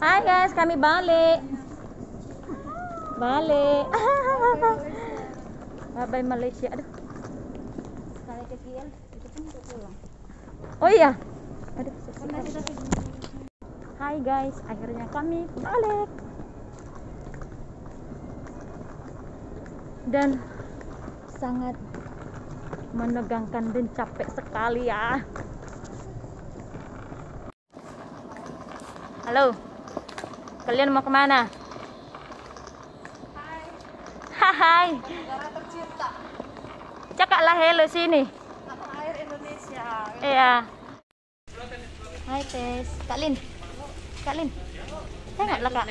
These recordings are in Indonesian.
Hai guys, kami balik. Balik. Bye Malaysia. Aduh. Sekali kecil itu kan udah pulang. Oh iya. Aduh. Hai guys, akhirnya kami balik. Dan sangat menegangkan dan capek sekali ya. Halo, kalian mau kemana? Hai. Negara tercinta. Cakaplah hello sini. Tanah air Indonesia. Iya. Hai Tes, Kak Lin. Kak Lin. Tengoklah Kak.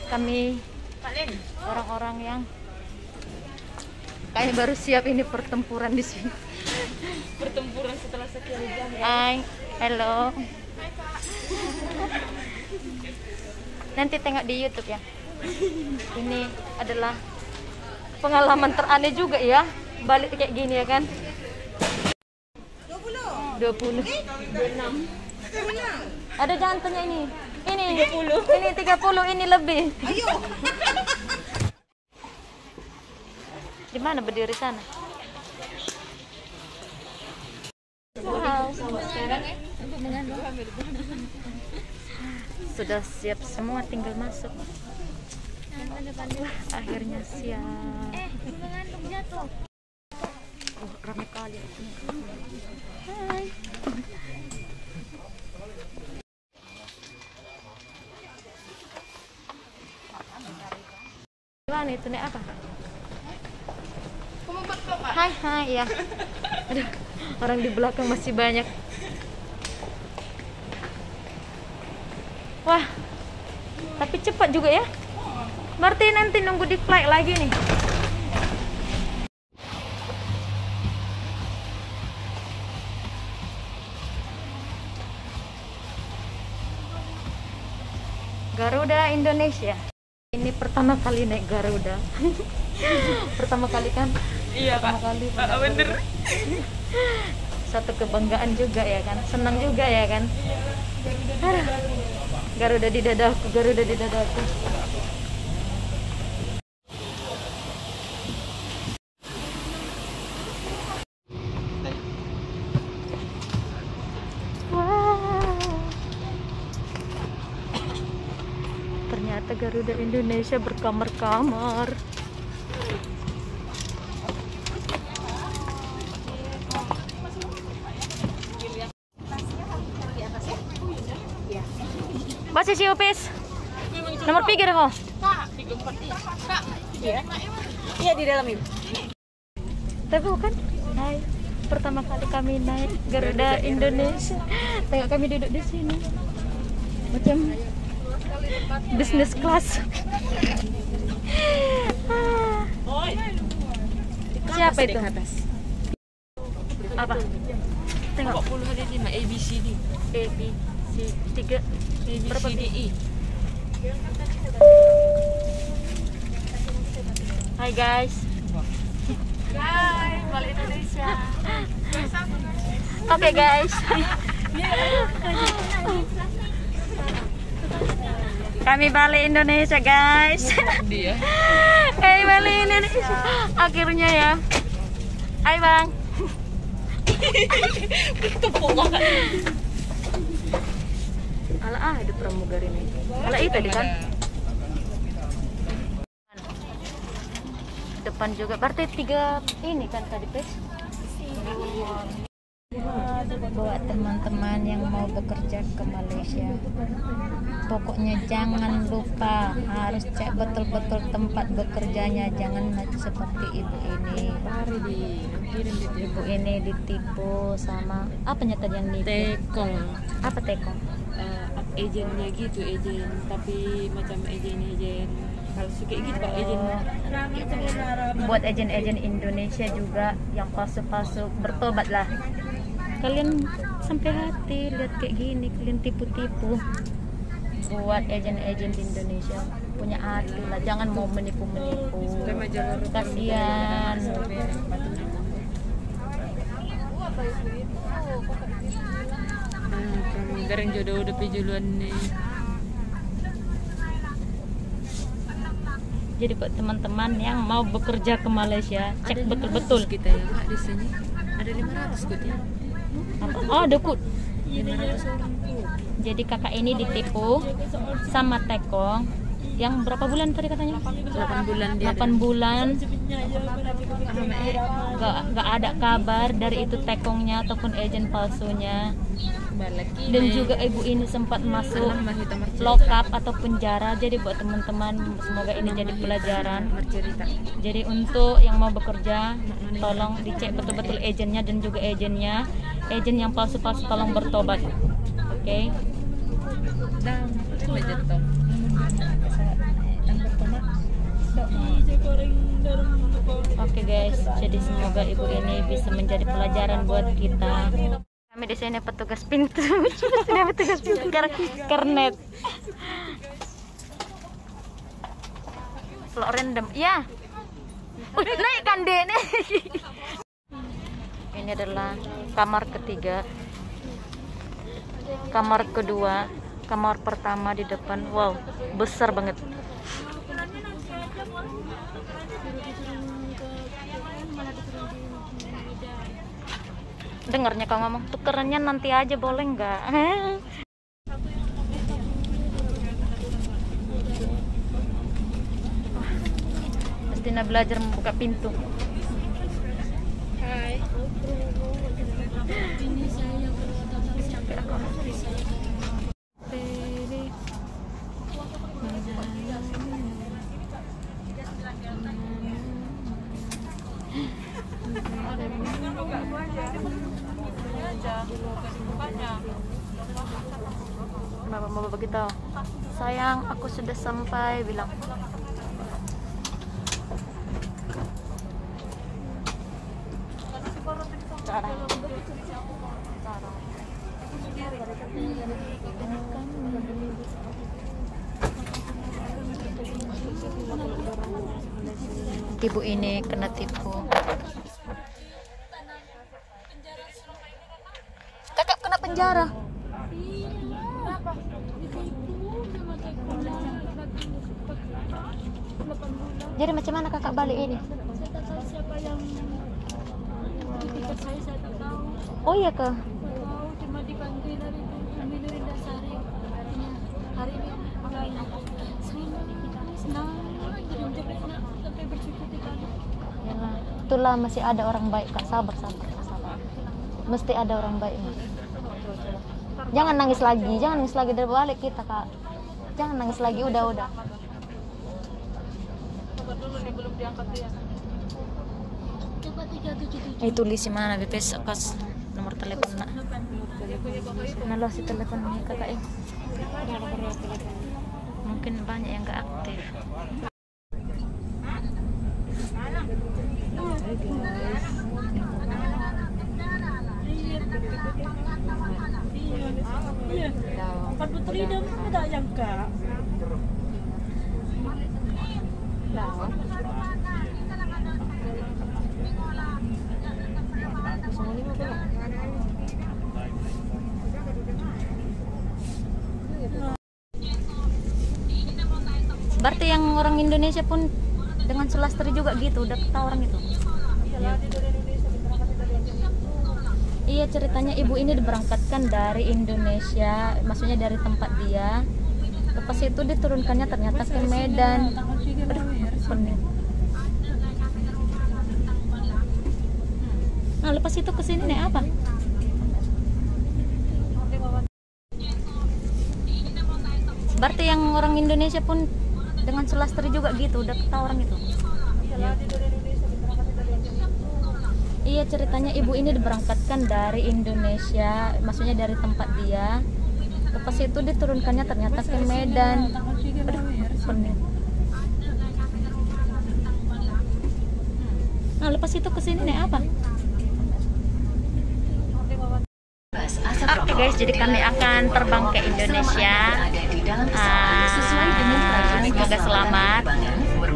Kami orang-orang yang kayak baru siap ini pertempuran di sini. Pertempuran setelah sekian jam ya. Hai, hello. Nanti tengok di YouTube ya. Ini adalah pengalaman teraneh juga ya. Balik kayak gini ya kan. 20. 26. Ada jantungnya ini. Ini 30. Ini 30, ini lebih. Ayo. Di mana berdiri sana? Wow. Sudah siap semua, tinggal masuk. Wah, akhirnya siap. Mengandung jatuh. Oh, ramai kali. Hai. Gimana itu naik apa? Hai, hai ya. Aduh, orang di belakang masih banyak. Wah, tapi cepat juga ya. Berarti nanti nunggu di flight lagi nih. Garuda Indonesia. Ini pertama kali naik Garuda. Pertama kali kan? Iya pertama kali. bener. Satu kebanggaan juga ya kan, senang juga ya kan. Aduh. Garuda di dadaku, Garuda di dadaku. Wow. Ternyata Garuda Indonesia berkamar-kamar. Baca si Upis. Nomor 3 deh kok. Kak, 34 Kak. Iya. Iya di dalam itu. Tapi bukan. Hai. Pertama kali kami naik Garuda Indonesia. Tengok kami duduk di sini. Macam business class. Siapa itu? Apa? Tengok. 45 ABCD. A B C 3 berapa ABCDE. Hai guys. Hai, balik Indonesia. Oke guys. Kami balik Indonesia guys. Dia. Kami balik Indonesia. Akhirnya ya. Hai bang. Tepuk banget. Ala ada pramugari ini. Ala itu tadi kan. Depan juga. Berarti 3 ini kan tadi pes. Buat teman-teman yang mau bekerja ke Malaysia, pokoknya jangan lupa harus cek betul-betul tempat bekerjanya. Jangan seperti ibu ini. Ibu ini ditipu sama apanya tadi yang nipu? Tekong. Apa tekong? Agennya gitu, agen tapi macam agen palsu kayak gitu Pak, agen. Buat agen-agen Indonesia juga yang palsu-palsu, bertobatlah. Kalian sampai hati lihat kayak gini, kalian tipu-tipu. Buat agen-agen di Indonesia punya hati lah, jangan mau menipu-menipu. Kasihan. garang jodoh udah pijuluan nih. Jadi buat teman-teman yang mau bekerja ke Malaysia, cek Ada betul-betul. 500 kita ya Kak di sini. Ada 500 kut ya. Oh, ada kut. 500 orang kut. Jadi kakak ini ditipu sama Tekong yang berapa bulan tadi katanya? 8 bulan dia. 8 bulan. Gak ada kabar dari itu Tekongnya ataupun agen palsunya. Dan juga ibu ini sempat masuk lock up atau penjara. Jadi buat teman-teman semoga ini jadi pelajaran. Jadi untuk yang mau bekerja tolong dicek betul-betul agennya dan juga agennya. Agen yang palsu-palsu tolong bertobat. Oke. Oke guys, jadi semoga ibu ini bisa menjadi pelajaran buat kita. Kami di sini petugas pintu, sudah petugas pintu kernet. Kalau random, ya. Naikkan deh nih. Ini adalah kamar ketiga, kamar kedua, kamar pertama di depan. Wow, besar banget. Dengarnya kau ngomong tukerannya nanti aja boleh nggak? Justina belajar membuka pintu. Hai. Kenapa mau begitu? Sayang, aku sudah sampai, bilang. Ibu ini kena tipu. Kakak kena penjara. Jadi macam mana kakak balik ini? Siapa yang saya tak tahu. Oh iya ke? Tahu cuma dipanggil dari itu Nurin Dasari. Hari ini saya senang jadi sampai bersyukur di sana. Yalah, itulah masih ada orang baik kak, sabar. Mesti ada orang baik mas. Jangan nangis lagi dari balik kita kak. Jangan nangis lagi, udah. Dulu nih belum diangkat ya. Coba 377. Tulis di mana BPS pas nomor telepon nak. Nah lo si telepon nih kakak ya. Mungkin banyak yang nggak aktif. Iya. Kan putri dong ada yang kak. Berarti yang orang Indonesia pun dengan sulastri juga gitu, udah ketahuan orang itu. Iya, ceritanya ibu ini diberangkatkan dari Indonesia, maksudnya dari tempat dia. Lepas itu diturunkannya ternyata ke Medan. Aduh, pening. Nah, lepas itu ke sini naik apa? Berarti yang orang Indonesia pun dengan sulastri juga gitu, udah ketahuan orang itu. Iya, ceritanya ibu ini diberangkatkan dari Indonesia, maksudnya dari tempat dia. Lepas itu diturunkannya ternyata ke Medan. Aduh, pening. Nah, lepas itu ke sini naik apa? Oke guys, jadi kami akan terbang ke Indonesia. Semoga selamat.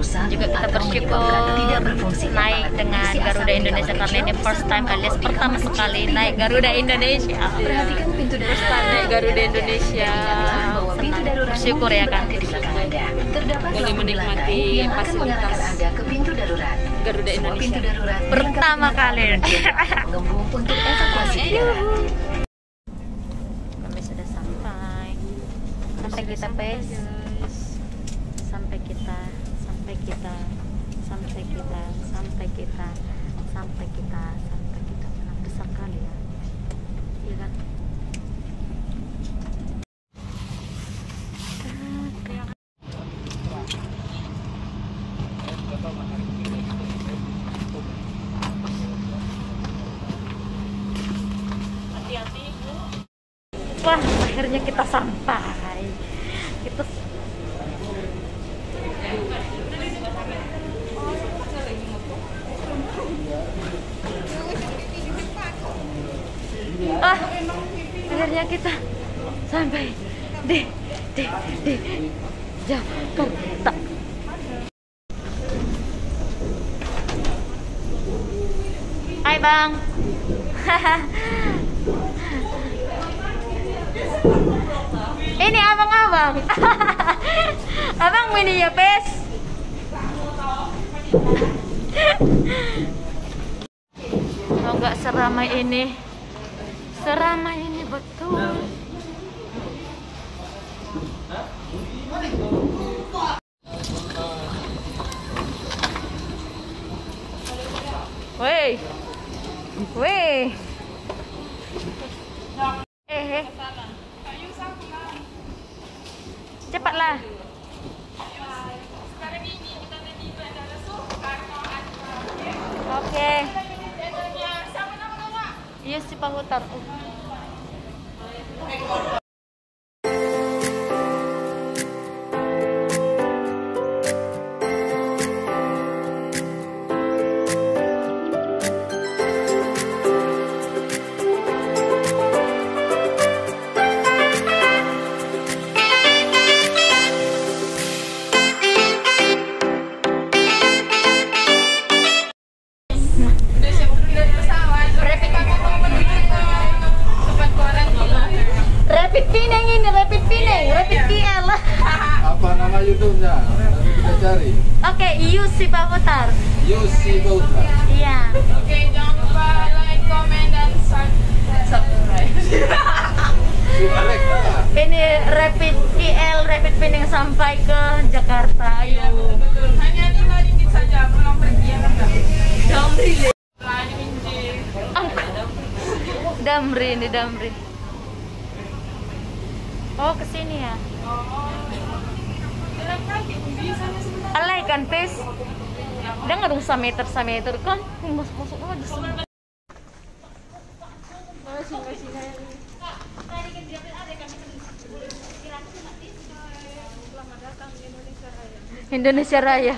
rusak juga kita atau bersyukur menyebabkan tidak berfungsinya naik alat dengan deteksi Garuda asap Indonesia lingkungan karena ini hijau first time beserta alias foto pertama informasi sekali tidak naik Garuda bergerak. Indonesia. Perhatikan pintu darurat Naik Garuda Anda. Indonesia. Dan ingatlah bahwa pintu darurat Bersyukur ya kan. berada di belakang Anda. Terdapat Boleh lampu di menikmati lantai yang akan fasilitas mengarahkan Anda ke pintu darurat. Garuda Semua Indonesia. pintu darurat Pertama kali. menggembung untuk evakuasi udara. Kami sudah sampai. Sampai kita pes. Sampai kita. Sampai kita. Sampai kita. Sampai kita. Sampai kita. Sampai kita. Menang besar kali ya. Iya kan? Wah, akhirnya kita sampai. Kita akhirnya kita sampai di Jakarta. Hai Bang. Ini abang-abang. Abang mini ya, Pes. Oh, nggak seramai ini. Seramai ini betul. Woi. Woi. Cepatlah. Oke. Iya si Pahutar. Rapid Pineng ini, Rapid Pineng, Rapid PL. Apa nama YouTube-nya? Nanti kita cari. Oke, Yusi Pahutar. Yosi Bauta. Iya. Oke, jangan lupa like, comment, dan subscribe. Subrek. Ini Rapid PL, Rapid Pineng sampai ke Jakarta. Ayo. Betul, hanya 5 ringgit saja, pulang pergi ya enggak? Damri. Damri ini Damri. Oh, kesini ya. Alay kan, Pes. Dia nggak dong 1 meter kan? Masuk aja sini. Indonesia Raya.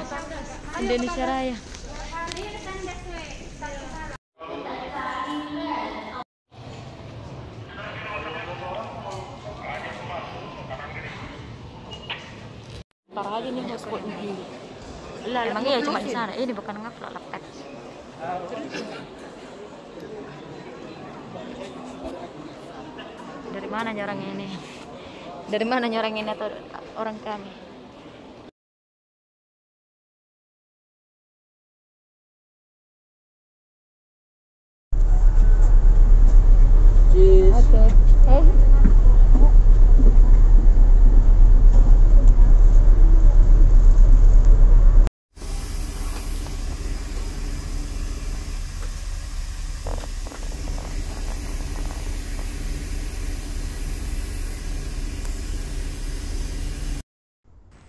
Indonesia Raya. Ntar aja nih hotspot ini. Lah, emang iya cuma di sana. Ini bukan ngupload lepet. Dari mana orang ini? Dari mana orang ini atau orang kami? Cheese.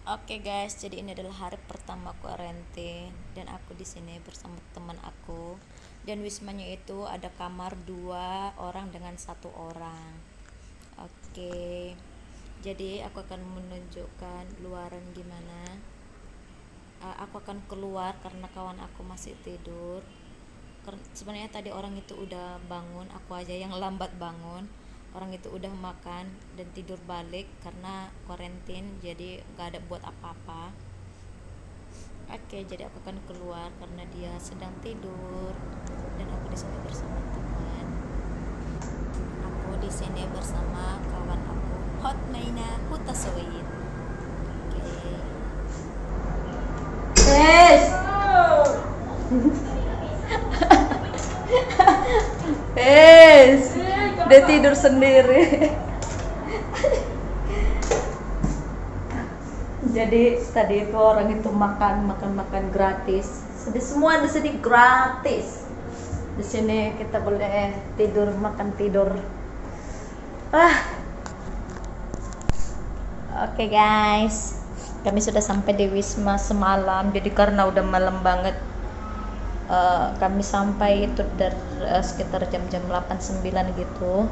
Oke guys, jadi ini adalah hari pertama karantina dan aku di sini bersama teman aku. Dan wismanya itu ada kamar 2 orang dengan 1 orang. Oke. Jadi aku akan menunjukkan luaran gimana. Aku akan keluar karena kawan aku masih tidur. Sebenarnya tadi orang itu udah bangun, aku aja yang lambat bangun. Orang itu udah makan dan tidur balik karena karantin, jadi gak ada buat apa-apa. Oke, jadi aku akan keluar karena dia sedang tidur dan aku di sini bersama teman. Aku di sini bersama kawan aku Hot Maina Hutasoin. Oke. Pes. Pes. Dia tidur sendiri. Jadi tadi itu orang itu makan gratis. Jadi semua di sini gratis. Di sini kita boleh tidur, makan tidur. Oke guys, kami sudah sampai di Wisma semalam. Jadi karena udah malam banget, kami sampai itu dari sekitar jam-jam 8-9 gitu.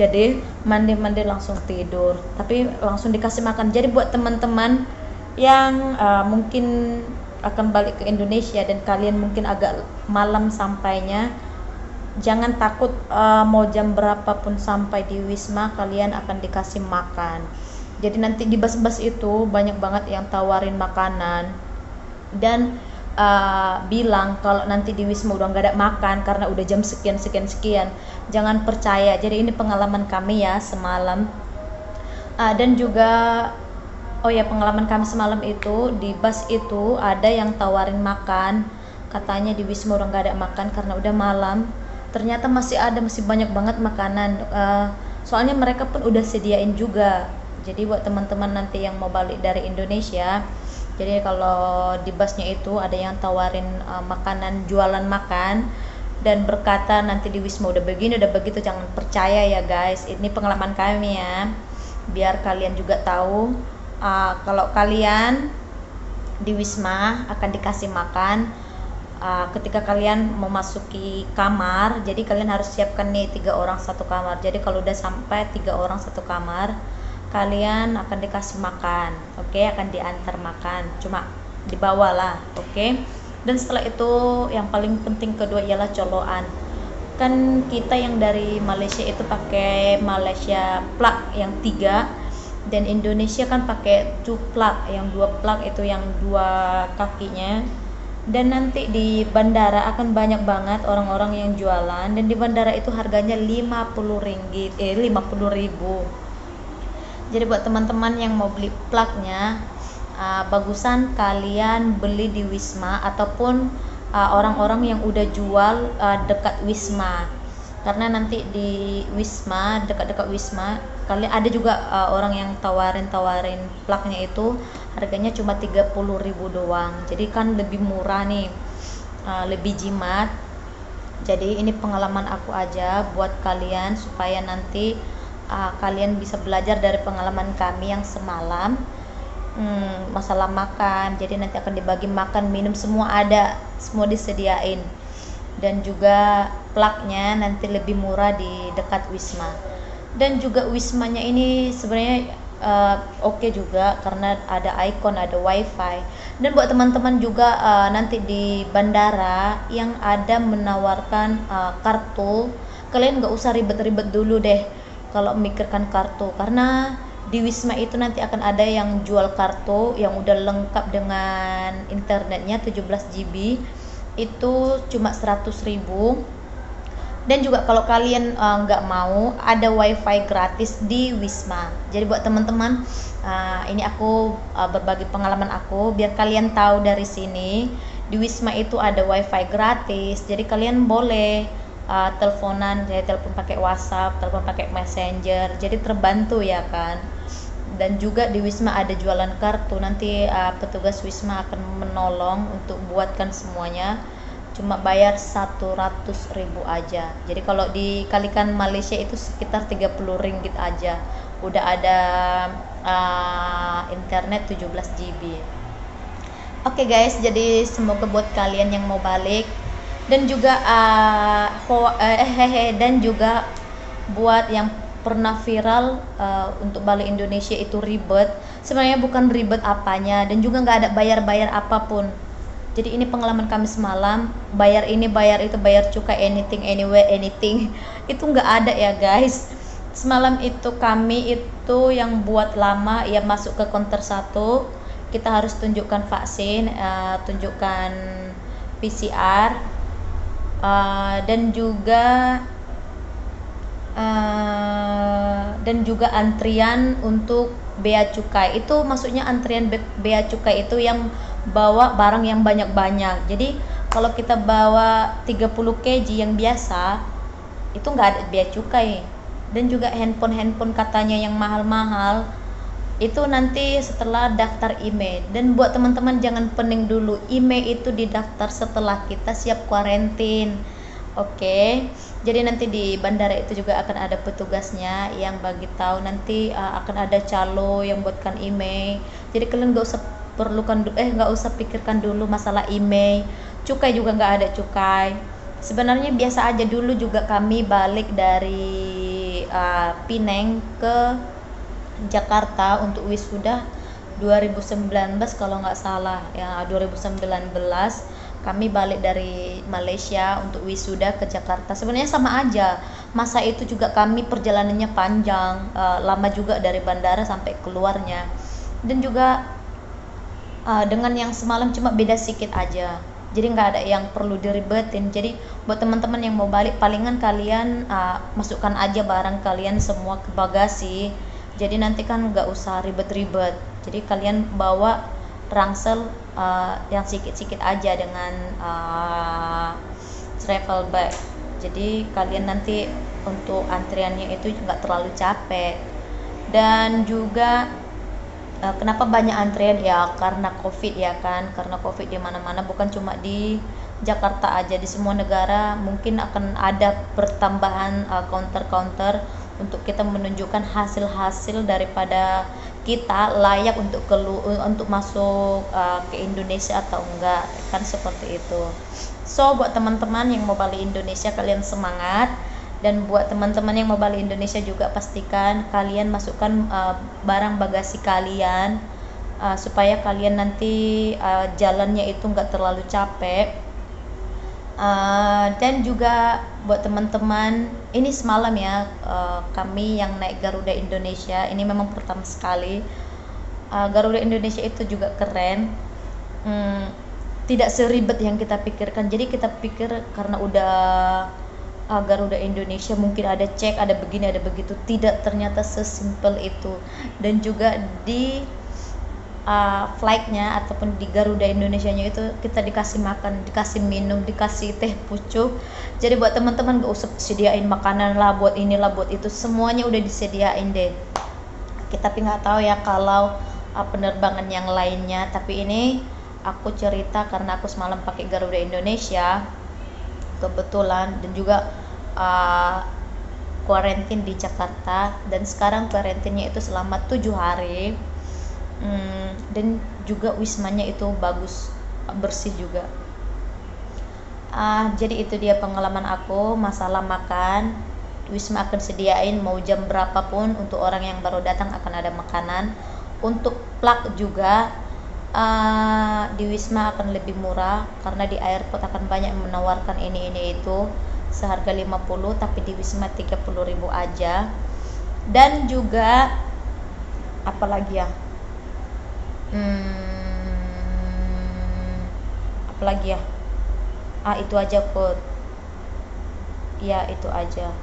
Jadi mandi langsung tidur, tapi langsung dikasih makan. Jadi buat teman-teman yang mungkin akan balik ke Indonesia dan kalian mungkin agak malam sampainya, jangan takut, mau jam berapapun sampai di Wisma kalian akan dikasih makan. Jadi nanti di bus-bus itu banyak banget yang tawarin makanan dan bilang kalau nanti di Wisma udah nggak ada makan karena udah jam sekian. Jangan percaya. Jadi ini pengalaman kami ya semalam. Dan juga pengalaman kami semalam itu di bus itu ada yang tawarin makan. Katanya di Wisma udah nggak ada makan karena udah malam. Ternyata masih banyak banget makanan. Soalnya mereka pun udah sediain juga. Jadi buat teman-teman nanti yang mau balik dari Indonesia, jadi kalau di busnya itu ada yang tawarin makanan, jualan makan, dan berkata nanti di Wisma udah begini udah begitu. Jangan percaya ya guys, ini pengalaman kami ya, biar kalian juga tahu. Kalau kalian di Wisma akan dikasih makan ketika kalian memasuki kamar. Jadi kalian harus siapkan nih 3 orang 1 kamar. Jadi kalau udah sampai 3 orang 1 kamar, kalian akan dikasih makan, oke? Akan diantar makan, cuma dibawa lah, oke? Dan setelah itu yang paling penting kedua ialah colokan. Kan kita yang dari Malaysia itu pakai Malaysia plug yang 3, dan Indonesia kan pakai 2 plug, yang 2 plug itu yang 2 kakinya. Dan nanti di bandara akan banyak banget orang-orang yang jualan, dan di bandara itu harganya 50 ribu. Jadi buat teman-teman yang mau beli plugnya, bagusan kalian beli di Wisma ataupun orang-orang yang udah jual dekat Wisma. Karena nanti di Wisma, dekat-dekat Wisma, kalian ada juga orang yang tawarin plugnya itu harganya cuma 30 ribu doang. Jadi kan lebih murah nih, lebih jimat. Jadi ini pengalaman aku aja buat kalian supaya nanti kalian bisa belajar dari pengalaman kami yang semalam. Masalah makan, jadi nanti akan dibagi makan, minum, semua ada, semua disediain. Dan juga plugnya nanti lebih murah di dekat Wisma. Dan juga Wismanya ini sebenarnya oke juga karena ada ikon, ada wifi. Dan buat teman-teman juga nanti di bandara yang ada menawarkan kartu, kalian nggak usah ribet-ribet dulu deh kalau memikirkan kartu, karena di Wisma itu nanti akan ada yang jual kartu yang udah lengkap dengan internetnya 17 GB, itu cuma 100 ribu. Dan juga kalau kalian nggak mau, ada wifi gratis di Wisma. Jadi buat teman-teman, ini aku berbagi pengalaman aku biar kalian tahu dari sini. Di Wisma itu ada wifi gratis, jadi kalian boleh teleponan, saya telepon pakai WhatsApp, telepon pakai Messenger, jadi terbantu ya kan. Dan juga di Wisma ada jualan kartu, nanti petugas Wisma akan menolong untuk buatkan semuanya, cuma bayar 100 ribu aja. Jadi kalau dikalikan Malaysia itu sekitar 30 ringgit aja, udah ada internet 17 GB. Oke guys, jadi semoga buat kalian yang mau balik, dan juga dan juga buat yang pernah viral untuk balik Indonesia itu ribet, sebenarnya bukan ribet apanya, dan juga nggak ada bayar apapun. Jadi ini pengalaman kami semalam, bayar ini bayar itu, bayar cukai, anything anywhere anything, itu nggak ada ya guys. Semalam itu kami itu yang buat lama ya masuk ke counter 1, kita harus tunjukkan vaksin, tunjukkan PCR, dan juga antrian untuk bea cukai. Itu maksudnya antrian bea cukai itu yang bawa barang yang banyak-banyak. Jadi kalau kita bawa 30 kg yang biasa itu nggak ada bea cukai. Dan juga handphone katanya yang mahal-mahal itu nanti setelah daftar IMEI. Dan buat teman-teman jangan pening dulu, IMEI itu didaftar setelah kita siap kuarantin. Oke, jadi nanti di bandara itu juga akan ada petugasnya yang bagi tahu nanti akan ada calo yang buatkan IMEI. Jadi kalian nggak usah pikirkan dulu masalah IMEI. Cukai juga nggak ada cukai. Sebenarnya biasa aja. Dulu juga kami balik dari Pineng ke Jakarta untuk wisuda 2019 kalau nggak salah ya, 2019 kami balik dari Malaysia untuk wisuda ke Jakarta. Sebenarnya sama aja, masa itu juga kami perjalanannya panjang, lama juga dari bandara sampai keluarnya. Dan juga dengan yang semalam cuma beda sedikit aja, jadi nggak ada yang perlu diribetin. Jadi buat teman-teman yang mau balik, palingan kalian masukkan aja barang kalian semua ke bagasi. Jadi nanti kan nggak usah ribet-ribet. Jadi kalian bawa ransel yang sedikit-sedikit aja dengan travel bag. Jadi kalian nanti untuk antriannya itu nggak terlalu capek. Dan juga kenapa banyak antrian ya, karena COVID ya kan, karena COVID di mana-mana, bukan cuma di Jakarta aja, di semua negara mungkin akan ada pertambahan counter-counter untuk kita menunjukkan hasil-hasil daripada kita layak untuk masuk ke Indonesia atau enggak, kan seperti itu. So buat teman-teman yang mau balik Indonesia, kalian semangat. Dan buat teman-teman yang mau balik Indonesia juga pastikan kalian masukkan barang bagasi kalian supaya kalian nanti jalannya itu nggak terlalu capek. Dan juga buat teman-teman, ini semalam ya kami yang naik Garuda Indonesia, ini memang pertama sekali. Garuda Indonesia itu juga keren, tidak seribet yang kita pikirkan. Jadi kita pikir karena udah Garuda Indonesia mungkin ada cek, ada begini, ada begitu. Tidak, ternyata sesimpel itu. Dan juga di flightnya ataupun di Garuda Indonesianya itu kita dikasih makan, dikasih minum, dikasih teh pucuk. Jadi buat teman-teman gak usah sediain makanan lah, buat inilah, buat itu, semuanya udah disediain deh. Kita tapi nggak tahu ya kalau penerbangan yang lainnya. Tapi ini aku cerita karena aku semalam pakai Garuda Indonesia kebetulan, dan juga kuarantin di Jakarta, dan sekarang kuarantinnya itu selama 7 hari. Dan juga wismanya itu bagus, bersih juga. Jadi itu dia pengalaman aku masalah makan. Wisma akan sediain mau jam berapapun, untuk orang yang baru datang akan ada makanan. Untuk plak juga di Wisma akan lebih murah, karena di airport akan banyak menawarkan ini itu seharga 50, tapi di Wisma 30.000 aja. Dan juga apalagi ya, apalagi ya, itu aja Put ya, itu aja.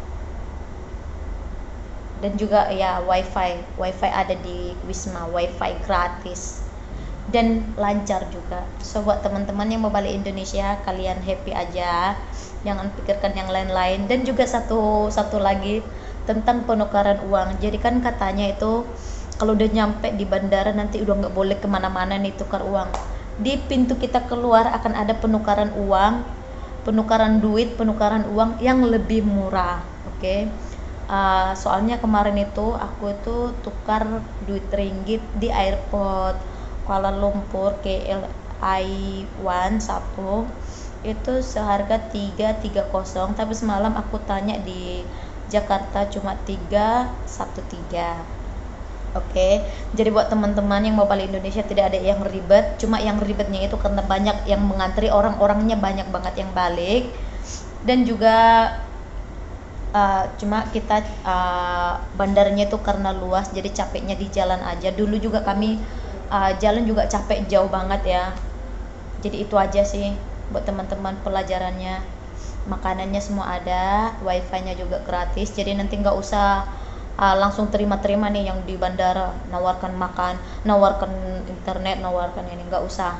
Dan juga ya wifi ada di Wisma, wifi gratis dan lancar juga. So buat teman-teman yang mau balik Indonesia, kalian happy aja, jangan pikirkan yang lain-lain. Dan juga satu lagi tentang penukaran uang. Jadi kan katanya itu kalau udah nyampe di bandara nanti udah nggak boleh kemana-mana nih tukar uang. Di pintu kita keluar akan ada penukaran uang, penukaran duit, penukaran uang yang lebih murah. Oke. Soalnya kemarin itu aku itu tukar duit ringgit di airport Kuala Lumpur KLIA1 itu seharga 330, tapi semalam aku tanya di Jakarta cuma 313. Oke, jadi buat teman-teman yang mau balik Indonesia tidak ada yang ribet, cuma yang ribetnya itu karena banyak yang mengantri, orang-orangnya banyak banget yang balik. Dan juga cuma kita bandarnya itu karena luas, jadi capeknya di jalan aja. Dulu juga kami jalan juga capek jauh banget ya. Jadi itu aja sih buat teman-teman pelajarannya. Makanannya semua ada, wifi-nya juga gratis, jadi nanti nggak usah langsung terima-terima nih yang di bandara nawarkan makan, nawarkan internet, nawarkan ini, nggak usah.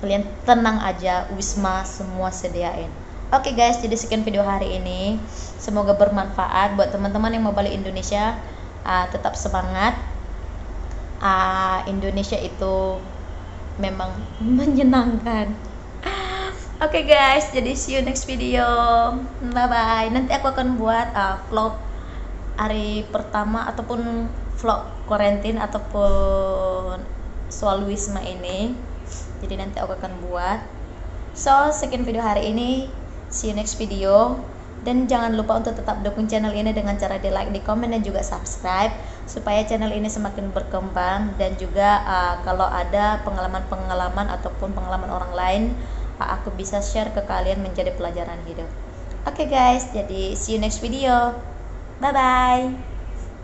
Kalian tenang aja, Wisma semua sediain. Oke guys, jadi sekian video hari ini, semoga bermanfaat buat teman-teman yang mau balik Indonesia. Tetap semangat. Indonesia itu memang menyenangkan. Oke guys, jadi see you next video. Bye bye. Nanti aku akan buat vlog hari pertama ataupun vlog karantin ataupun soal Wisma ini. Jadi nanti aku akan buat. So, sekian video hari ini. See you next video. Dan jangan lupa untuk tetap dukung channel ini dengan cara di like, di komen, dan juga subscribe supaya channel ini semakin berkembang. Dan juga kalau ada pengalaman-pengalaman ataupun pengalaman orang lain, aku bisa share ke kalian menjadi pelajaran hidup. Oke guys, jadi see you next video. Bye bye.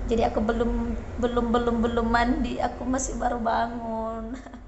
Jadi aku belum mandi, aku masih baru bangun.